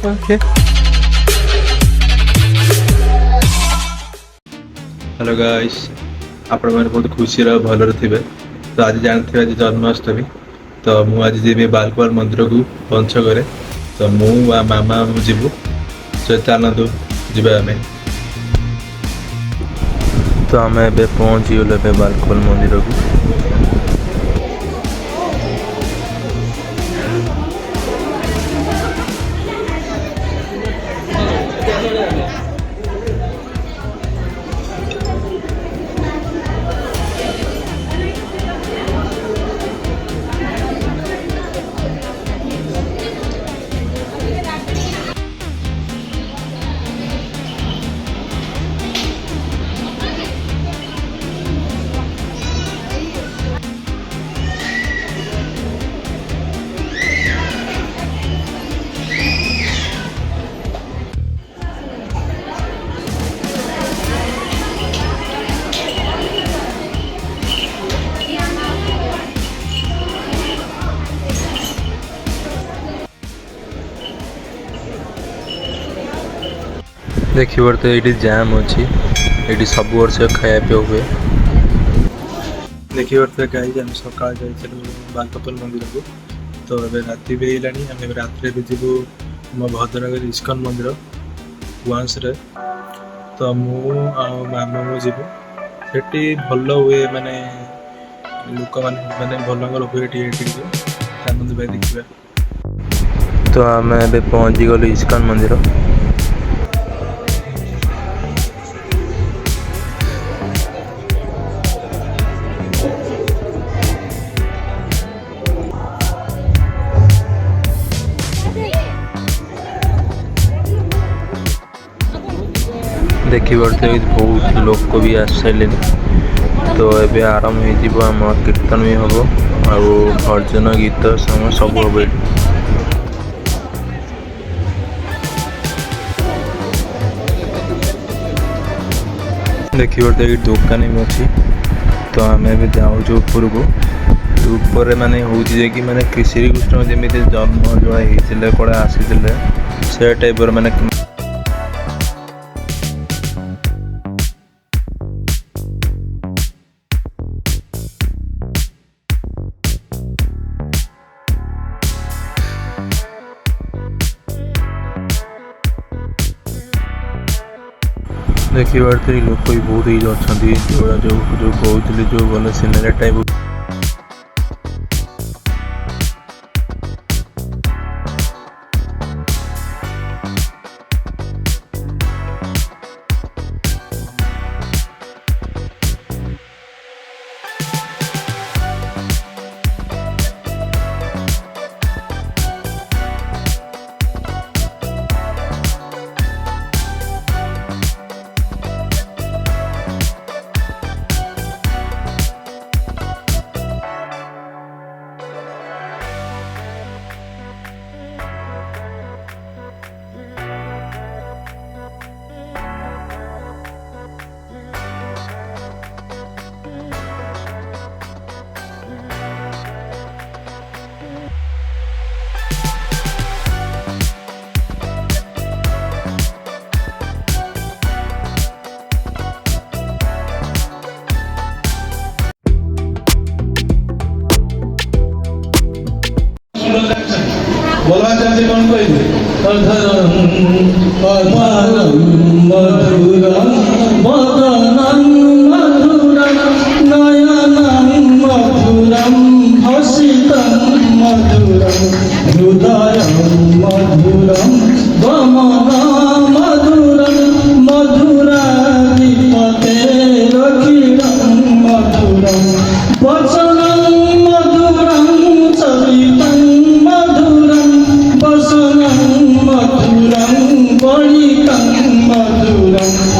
Okay hello guys आपण मैंने बहुत खुशी भलर थे तो आज जानते आज जन्माष्टमी तो मुझे आज जी बालकुमार मंदिर को पंचक तो मु मामा जीवु चैतानंद जीवा आम तो आम ए पहुँची गलु बालकुमार मंदिर को देखिए तो ये जाम अच्छी ये सब वर्ष खाया पे हुए देखिए तो गाइज आम सका बालकपल मंदिर को तो अभी राति भी है आम रात्रि भी जीवु मो भद्रक इस्कन मंदिर वंश तो मामा जीवु से भल हुए माने लोक मैंने भल हुए आनंद भाई देखा तो आम ए पहुँची गलु इस्कन मंदिर देखिए बहुत लोक भी आस सारे तो ये आरंभ हो कीर्तन भी हम आउ भजन गीत सम सब हम देखिए ये दुकान भी अच्छी तो आम जाऊँ ऊपर को ऊपर माने हूँ कि माने श्रीकृष्ण जमी जन्म जो होते कड़े आसी से टाइप माने देखिए लोक भी बहुत ही अच्छा जो कहते जो गले सिनेरी टाइप बोलवा चाहते कौन कहे अधरम अधरम मधुरम वदनम मधुरम नयनम मधुरम हसितम मधुरम हृदयम मधुरम गमनम मधुरम मधुराधिपते रक्षिणम मधुरम वचनम मधुरम चरितम मधुरम वसनं मधुरं वणिकं मधुरं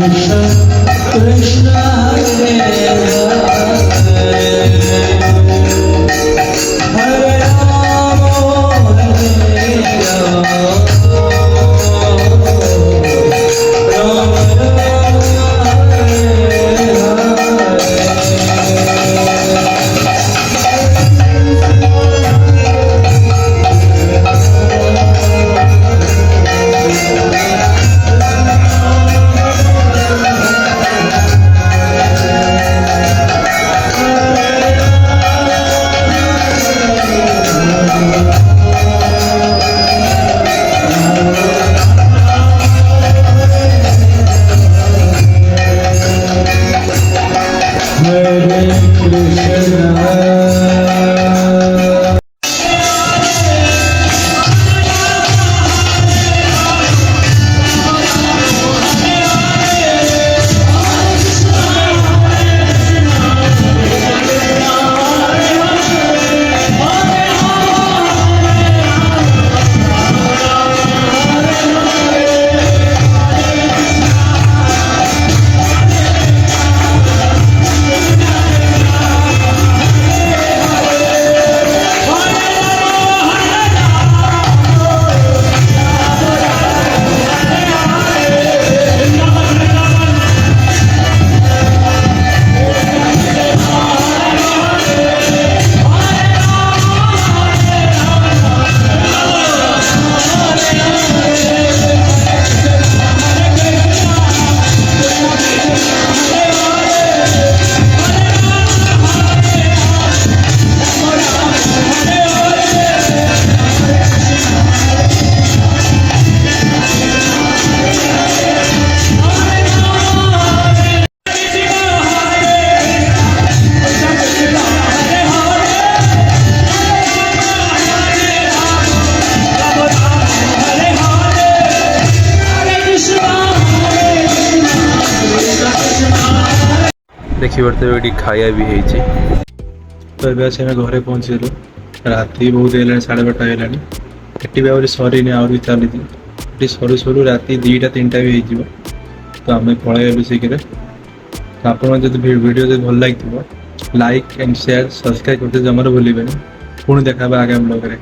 कृष्ण कृष्ण हरे हरे हरे राम हरे राम राम राम हरे हरे कृष्ण देखिए ये खाया भी है तो ये आम घरे पहुँचलु राति बहुत है 12:30 है एटी भी आहरी सरीनी आहरी चली सरू सरू राति 2टा 3टा भी हो तो आम पलैलु शीघ्र तो आप वीडियो जो भल लगी लाइक एंड शेयर सब्सक्राइब करते जमार भूलें पुणी देखा आगामी ब्लॉग रे।